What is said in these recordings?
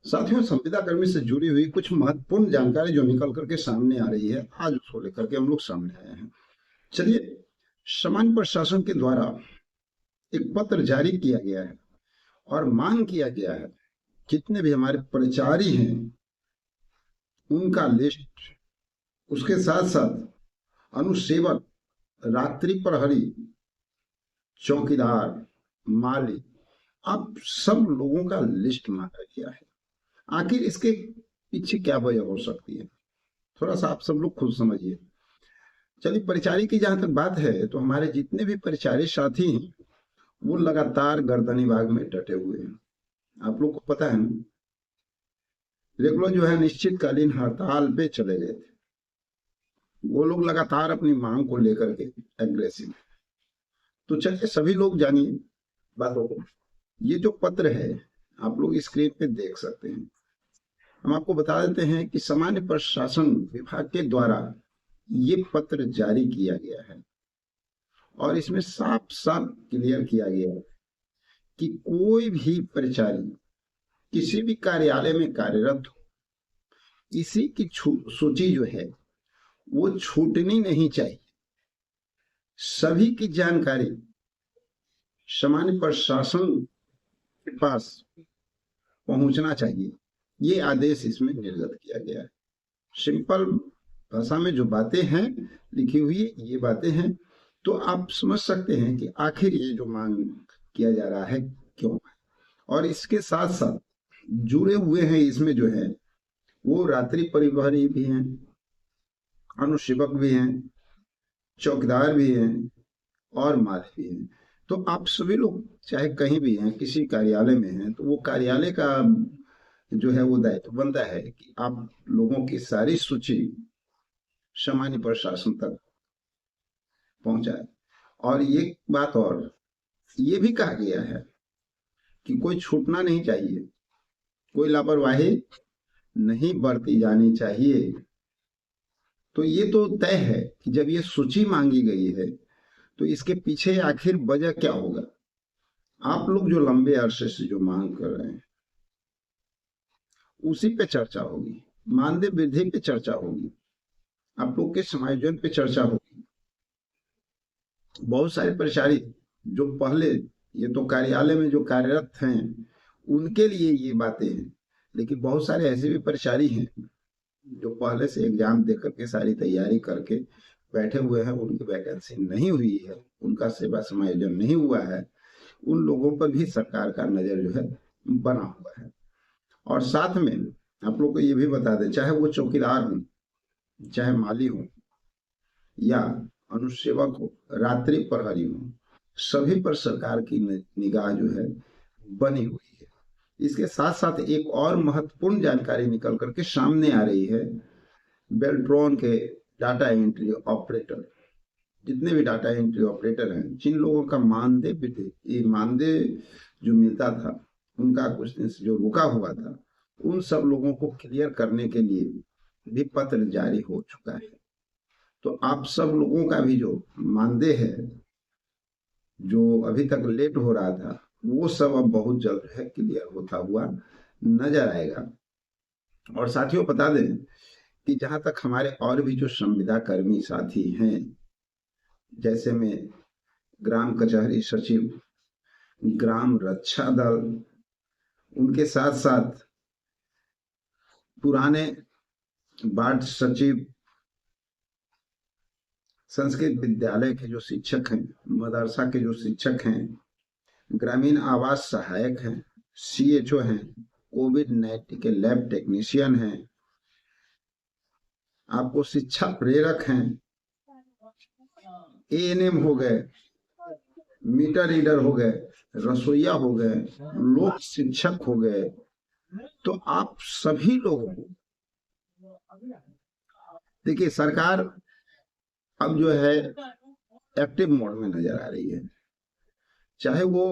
साथियों, संविदा कर्मी से जुड़ी हुई कुछ महत्वपूर्ण जानकारी जो निकल करके सामने आ रही है, आज उसको लेकर के हम लोग सामने आए हैं। चलिए, सामान्य प्रशासन के द्वारा एक पत्र जारी किया गया है और मांग किया गया है, जितने भी हमारे कर्मचारी हैं उनका लिस्ट, उसके साथ साथ अनुसेवक, रात्रि प्रहरी, चौकीदार, माली, आप सब लोगों का लिस्ट मांगा गया है। आखिर इसके पीछे क्या वजह हो सकती है, थोड़ा सा आप सब लोग खुद समझिए। चलिए, परिचारी की जहां तक बात है तो हमारे जितने भी परिचारी साथी हैं वो लगातार गर्दनी बाग में डटे हुए हैं। आप लोग को पता है ना, रेगुलर जो है निश्चितकालीन हड़ताल पे चले गए थे। वो लोग लगातार अपनी मांग को लेकर के एग्रेसिव। तो चलिए, सभी लोग जानिए बातों को। ये जो पत्र है आप लोग स्क्रीन पे देख सकते हैं। हम आपको बता देते हैं कि सामान्य प्रशासन विभाग के द्वारा ये पत्र जारी किया गया है और इसमें साफ साफ क्लियर किया गया है कि कोई भी कर्मचारी किसी भी कार्यालय में कार्यरत हो, इसी की सूची जो है वो छूटनी नहीं चाहिए। सभी की जानकारी सामान्य प्रशासन के पास पहुंचना चाहिए। ये आदेश इसमें निर्गत किया गया है। सिंपल भाषा में जो बातें हैं लिखी हुई, ये बातें हैं, तो आप समझ सकते हैं कि आखिर ये जो मांग किया जा रहा है क्यों है। और इसके साथ साथ जुड़े हुए हैं इसमें जो है वो रात्रि परिवहन भी हैं, अनुसेवक भी हैं, चौकीदार भी हैं और माली भी हैं। तो आप सभी लोग चाहे कहीं भी हैं, किसी कार्यालय में हैं, तो वो कार्यालय का जो है वो दायित्व बनता है कि आप लोगों की सारी सूची सामान्य प्रशासन तक पहुंचाए। और ये बात और ये भी कहा गया है कि कोई छूटना नहीं चाहिए, कोई लापरवाही नहीं बरती जानी चाहिए। तो ये तो तय है कि जब ये सूची मांगी गई है तो इसके पीछे आखिर वजह क्या होगा। आप लोग जो लंबे अरसे से जो मांग कर रहे हैं उसी पे चर्चा होगी, मानदेय वृद्धि पे चर्चा होगी, आप लोग के समायोजन पे चर्चा होगी। बहुत सारे कर्मचारी जो पहले ये तो कार्यालय में जो कार्यरत हैं उनके लिए ये बातें हैं, लेकिन बहुत सारे ऐसे भी कर्मचारी हैं जो पहले से एग्जाम देकर के सारी तैयारी करके बैठे हुए हैं, उनकी वैकेंसी नहीं हुई है, उनका सेवा समायोजन नहीं हुआ है। उन लोगों पर भी सरकार का नजर जो है बना हुआ है। और साथ में आप लोग को ये भी बता दें, चाहे वो चौकीदार हो, चाहे माली हो या अनुसेवक हो, रात्रि प्रहरी हो, सभी पर सरकार की निगाह जो है बनी हुई है। इसके साथ साथ एक और महत्वपूर्ण जानकारी निकल करके सामने आ रही है। बेल्ट्रॉन के डाटा एंट्री ऑपरेटर, जितने भी डाटा एंट्री ऑपरेटर हैं, जिन लोगों का मानदेय जो मिलता था, उनका कुछ दिन से जो रुका हुआ था, उन सब लोगों को क्लियर करने के लिए भी पत्र जारी हो चुका है। तो आप सब लोगों का भी जो मानदेय है, जो अभी तक लेट हो रहा था, वो सब अब बहुत जल्द है क्लियर होता हुआ नजर आएगा। और साथियों, बता दें कि जहां तक हमारे और भी जो संविदा कर्मी साथी हैं, जैसे में ग्राम कचहरी सचिव, ग्राम रक्षा दल, उनके साथ साथ पुराने वार्ड सचिव, संस्कृत विद्यालय के जो शिक्षक हैं, मदरसा के जो शिक्षक हैं, ग्रामीण आवास सहायक हैं, सीएचओ हैं, कोविड-19 के लैब टेक्नीशियन हैं, आपको शिक्षा प्रेरक हैं, एएनएम हो गए, मीटर रीडर हो गए, रसोईया हो गए, लोक शिक्षक हो गए। तो आप सभी लोगों को देखिए, सरकार अब जो है एक्टिव मोड में नजर आ रही है। चाहे वो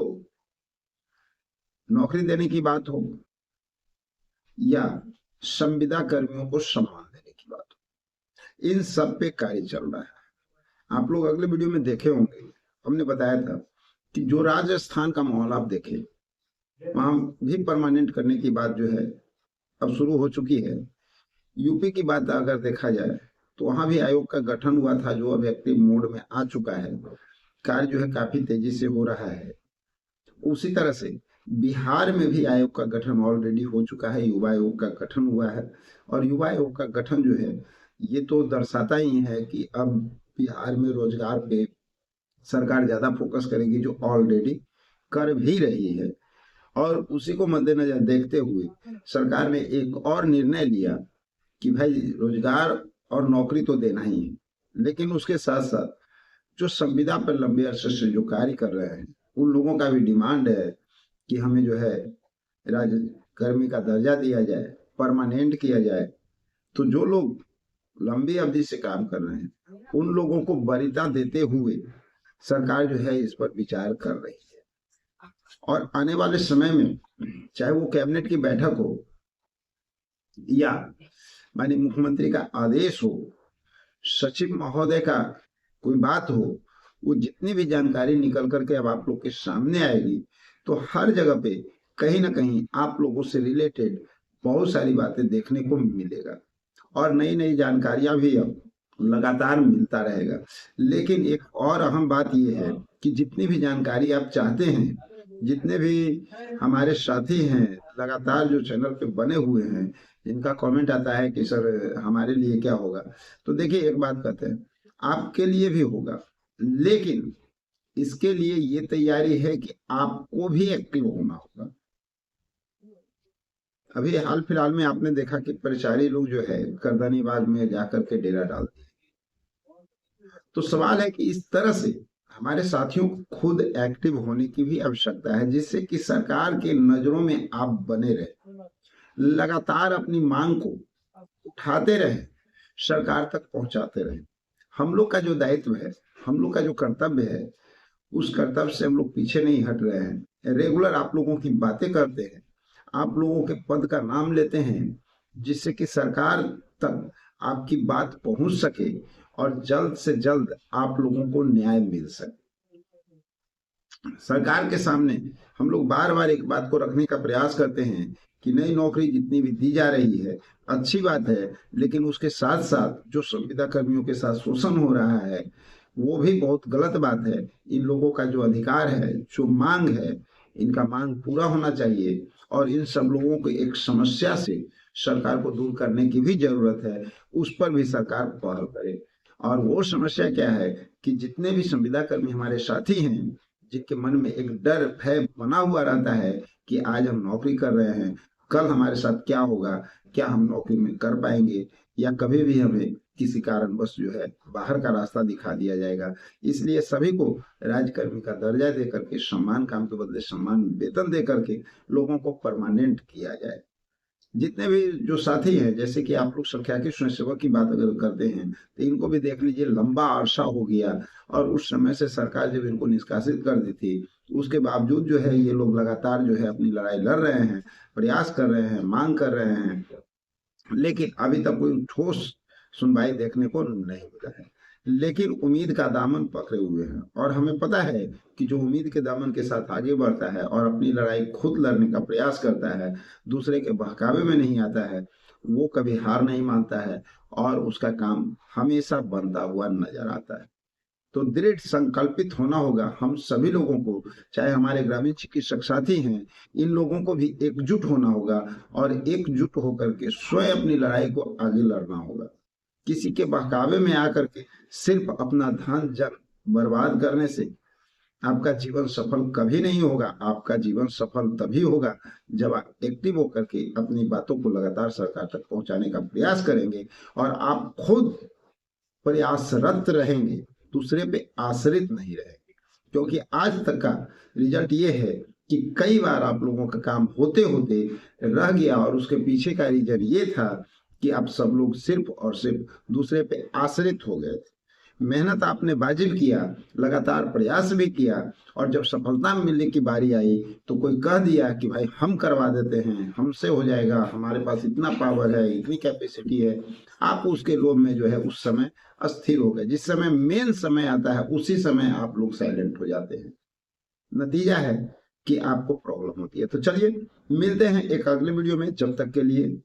नौकरी देने की बात हो या संविदा कर्मियों को सम्मान देने की बात हो, इन सब पे कार्य चल रहा है। आप लोग अगले वीडियो में देखे होंगे, हमने बताया था कि जो राजस्थान का माहौल आप देखें, वहां भी परमानेंट करने की बात जो है अब शुरू हो चुकी है। यूपी की बात अगर देखा जाए तो वहां भी आयोग का गठन हुआ था, जो अब एक्टिव मोड में आ चुका है। कार्य जो है काफी तेजी से हो रहा है। उसी तरह से बिहार में भी आयोग का गठन ऑलरेडी हो चुका है, युवा आयोग का गठन हुआ है। और युवा आयोग का गठन जो है ये तो दर्शाता ही है कि अब बिहार में रोजगार पे सरकार ज्यादा फोकस करेगी, जो ऑलरेडी कर भी रही है। और उसी को मद्देनजर देखते हुए सरकार ने एक और निर्णय लिया कि भाई रोजगार और नौकरी तो देना ही है, लेकिन उसके साथ साथ जो संविदा पर लंबे अरसे से जो कार्य कर रहे हैं उन लोगों का भी डिमांड है कि हमें जो है राज्य कर्मी का दर्जा दिया जाए, परमानेंट किया जाए। तो जो लोग लंबी अवधि से काम कर रहे हैं उन लोगों को वरीयता देते हुए सरकार जो है इस पर विचार कर रही है। और आने वाले समय में चाहे वो कैबिनेट की बैठक हो या माननीय मुख्यमंत्री का आदेश हो, सचिव महोदय का कोई बात हो, वो जितनी भी जानकारी निकल करके अब आप लोग के सामने आएगी तो हर जगह पे कहीं ना कहीं आप लोगों से रिलेटेड बहुत सारी बातें देखने को मिलेगा और नई नई जानकारियां भी अब लगातार मिलता रहेगा। लेकिन एक और अहम बात यह है कि जितनी भी जानकारी आप चाहते हैं, जितने भी हमारे साथी हैं लगातार जो चैनल पे बने हुए हैं, जिनका कमेंट आता है कि सर हमारे लिए क्या होगा, तो देखिए एक बात कहते हैं, आपके लिए भी होगा, लेकिन इसके लिए ये तैयारी है कि आपको भी एक्टिव होना होगा। अभी हाल फिलहाल में आपने देखा कि परिचारी लोग जो है करदानीबाग में जाकर के डेरा डाल दिए। तो सवाल है कि इस तरह से हमारे साथियों को खुद एक्टिव होने की भी आवश्यकता है, जिससे कि सरकार के नजरों में आप बने रहे, लगातार अपनी मांग को उठाते रहे, सरकार तक पहुंचाते रहे। हम लोग का जो दायित्व है, हम लोग का जो कर्तव्य है, उस कर्तव्य से हम लोग पीछे नहीं हट रहे हैं। रेगुलर आप लोगों की बातें करते हैं, आप लोगों के पद का नाम लेते हैं, जिससे कि सरकार तक आपकी बात पहुंच सके और जल्द से जल्द आप लोगों को न्याय मिल सके। सरकार के सामने हम लोग बार बार एक बात को रखने का प्रयास करते हैं कि नई नौकरी जितनी भी दी जा रही है अच्छी बात है, लेकिन उसके साथ साथ जो संविदा कर्मियों के साथ शोषण हो रहा है वो भी बहुत गलत बात है। इन लोगों का जो अधिकार है, जो मांग है, इनका मांग पूरा होना चाहिए और इन सब लोगों को एक समस्या से सरकार को दूर करने की भी जरूरत है, उस पर भी सरकार पहल करे। और वो समस्या क्या है कि जितने भी संविदा कर्मी हमारे साथी हैं, जिनके मन में एक डर भय बना हुआ रहता है कि आज हम नौकरी कर रहे हैं, कल हमारे साथ क्या होगा, क्या हम नौकरी में कर पाएंगे या कभी भी हमें किसी कारणवश जो है बाहर का रास्ता दिखा दिया जाएगा। इसलिए सभी को राज्यकर्मी का दर्जा दे करके, सम्मान काम के बदले सम्मान वेतन दे करके लोगों को परमानेंट किया जाए। जितने भी जो साथी हैं, जैसे कि आप लोग संख्याकी स्वयंसेवक की बात अगर करते हैं तो इनको भी देख लीजिए, लंबा अरसा हो गया और उस समय से सरकार जब इनको निष्कासित कर दी थी, उसके बावजूद जो है ये लोग लगातार जो है अपनी लड़ाई लड़ रहे हैं, प्रयास कर रहे हैं, मांग कर रहे हैं, लेकिन अभी तक कोई ठोस सुनवाई देखने को नहीं मिला है। लेकिन उम्मीद का दामन पकड़े हुए हैं और हमें पता है कि जो उम्मीद के दामन के साथ आगे बढ़ता है और अपनी लड़ाई खुद लड़ने का प्रयास करता है, दूसरे के बहकावे में नहीं आता है, वो कभी हार नहीं मानता है और उसका काम हमेशा बनता हुआ नजर आता है। तो दृढ़ संकल्पित होना होगा हम सभी लोगों को, चाहे हमारे ग्रामीण चिकित्सक साथी हैं, इन लोगों को भी एकजुट होना होगा और एकजुट होकर के स्वयं अपनी लड़ाई को आगे लड़ना होगा। किसी के बहकावे में आकर के सिर्फ अपना धन जन बर्बाद करने से आपका जीवन सफल कभी नहीं होगा। आपका जीवन सफल तभी होगा जब आप एक्टिव होकर के अपनी बातों को लगातार सरकार तक पहुंचाने का प्रयास करेंगे और आप खुद प्रयासरत रहेंगे, दूसरे पे आश्रित नहीं रहेंगे। क्योंकि आज तक का रिजल्ट ये है कि कई बार आप लोगों का काम होते होते रह गया और उसके पीछे का रीजन ये था कि आप सब लोग सिर्फ और सिर्फ दूसरे पे आश्रित हो गए थे। मेहनत आपने वाजिब किया, लगातार प्रयास भी किया और जब सफलता मिलने की बारी आई तो कोई कह दिया कि भाई हम करवा देते हैं, हमसे हो जाएगा, हमारे पास इतना पावर है, इतनी कैपेसिटी है। आप उसके लोभ में जो है उस समय अस्थिर हो गए। जिस समय मेन समय आता है उसी समय आप लोग साइलेंट हो जाते हैं। नतीजा है कि आपको प्रॉब्लम होती है। तो चलिए मिलते हैं एक अगले वीडियो में, जब तक के लिए